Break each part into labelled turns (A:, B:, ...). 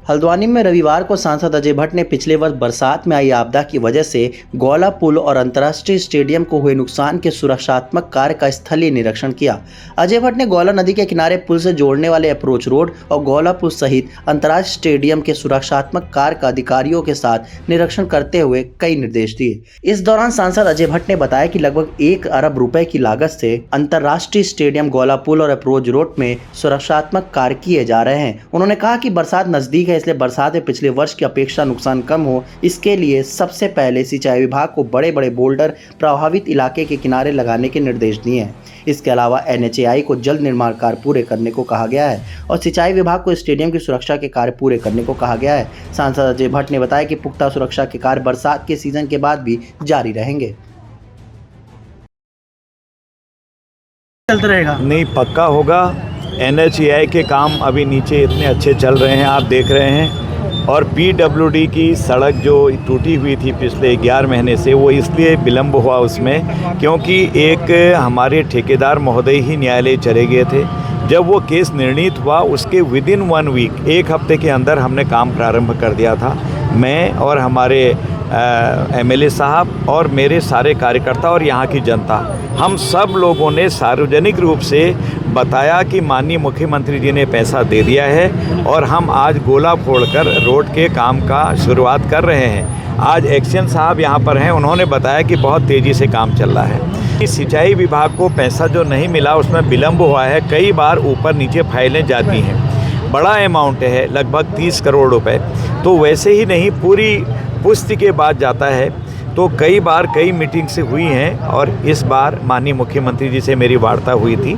A: हल्द्वानी में रविवार को सांसद अजय भट्ट ने पिछले वर्ष बरसात में आई आपदा की वजह से गौला पुल और अंतर्राष्ट्रीय स्टेडियम को हुए नुकसान के सुरक्षात्मक कार्य का स्थलीय निरीक्षण किया। अजय भट्ट ने गौला नदी के किनारे पुल से जोड़ने वाले अप्रोच रोड और गौला पुल सहित अंतर्राष्ट्रीय स्टेडियम के सुरक्षात्मक कार्य का अधिकारियों के साथ निरीक्षण करते हुए कई निर्देश दिए। इस दौरान सांसद अजय भट्ट ने बताया कि लगभग 1 अरब रुपए की लागत से अंतर्राष्ट्रीय स्टेडियम, गौला पुल और अप्रोच रोड में सुरक्षात्मक कार्य किए जा रहे हैं। उन्होंने कहा कि बरसात नजदीक है, इसलिए बरसात में पिछले वर्ष की अपेक्षा नुकसान कम हो, इसके लिए सबसे पहले सिंचाई विभाग को बड़े बड़े बोल्डर प्रभावित इलाके के किनारे लगाने के निर्देश दिए हैं। इसके अलावा NHAI को जल्द निर्माण कार्य पूरे करने को कहा गया है और सिंचाई विभाग को स्टेडियम की सुरक्षा के कार्य पूरे करने को कहा गया है। सांसद अजय भट्ट ने बताया कि पुख्ता सुरक्षा के कार्य बरसात के सीजन के बाद भी जारी रहेंगे।
B: चलता रहेगा?
C: नहीं, पक्का होगा। NHAI के काम अभी नीचे इतने अच्छे चल रहे हैं, आप देख रहे हैं। और PWD की सड़क जो टूटी हुई थी पिछले 11 महीने से, वो इसलिए विलम्ब हुआ उसमें क्योंकि एक हमारे ठेकेदार महोदय ही न्यायालय चले गए थे। जब वो केस निर्णीत हुआ उसके विदिन 1 वीक, 1 हफ्ते के अंदर हमने काम प्रारंभ कर दिया था। मैं और हमारे MLA साहब और मेरे सारे कार्यकर्ता और यहाँ की जनता, हम सब लोगों ने सार्वजनिक रूप से बताया कि माननीय मुख्यमंत्री जी ने पैसा दे दिया है और हम आज गोला फोड़कर रोड के काम का शुरुआत कर रहे हैं। आज एक्शन साहब यहाँ पर हैं, उन्होंने बताया कि बहुत तेज़ी से काम चल रहा है। सिंचाई विभाग को पैसा जो नहीं मिला उसमें विलम्ब हुआ है, कई बार ऊपर नीचे फाइलें जाती हैं। बड़ा अमाउंट है, लगभग 30 करोड़ रुपए, तो वैसे ही नहीं पूरी पुष्टि के बाद जाता है। तो कई बार कई मीटिंग से हुई हैं और इस बार माननीय मुख्यमंत्री जी से मेरी वार्ता हुई थी।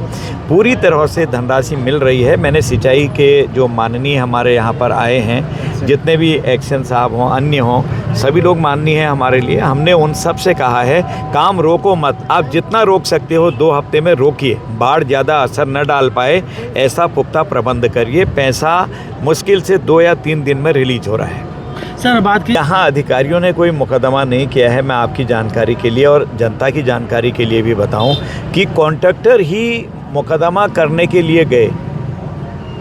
C: पूरी तरह से धनराशि मिल रही है। मैंने सिंचाई के जो माननीय हमारे यहाँ पर आए हैं, जितने भी एक्शन साहब हों, अन्य हों, सभी लोग माननीय हैं हमारे लिए। हमने उन सब से कहा है काम रोको मत, आप जितना रोक सकते हो 2 हफ्ते में रोकिए, बाढ़ ज़्यादा असर न डाल पाए ऐसा पुख्ता प्रबंध करिए। पैसा मुश्किल से 2 या 3 दिन में रिलीज हो रहा है।
B: सर, बात की
C: यहाँ अधिकारियों ने कोई मुकदमा नहीं किया है। मैं आपकी जानकारी के लिए और जनता की जानकारी के लिए भी बताऊं कि कॉन्ट्रैक्टर ही मुकदमा करने के लिए गए।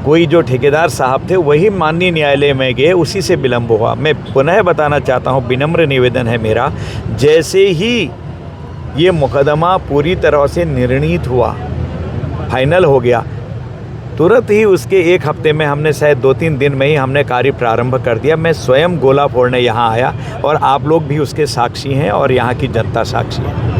C: कोई जो ठेकेदार साहब थे वही माननीय न्यायालय में गए, उसी से विलम्ब हुआ। मैं पुनः बताना चाहता हूँ, विनम्र निवेदन है मेरा, जैसे ही ये मुकदमा पूरी तरह से निर्णीत हुआ, फाइनल हो गया, तुरंत ही उसके 1 हफ्ते में हमने शायद 2-3 दिन में ही हमने कार्य प्रारंभ कर दिया। मैं स्वयं गोला फोड़ने यहाँ आया और आप लोग भी उसके साक्षी हैं और यहाँ की जनता साक्षी है।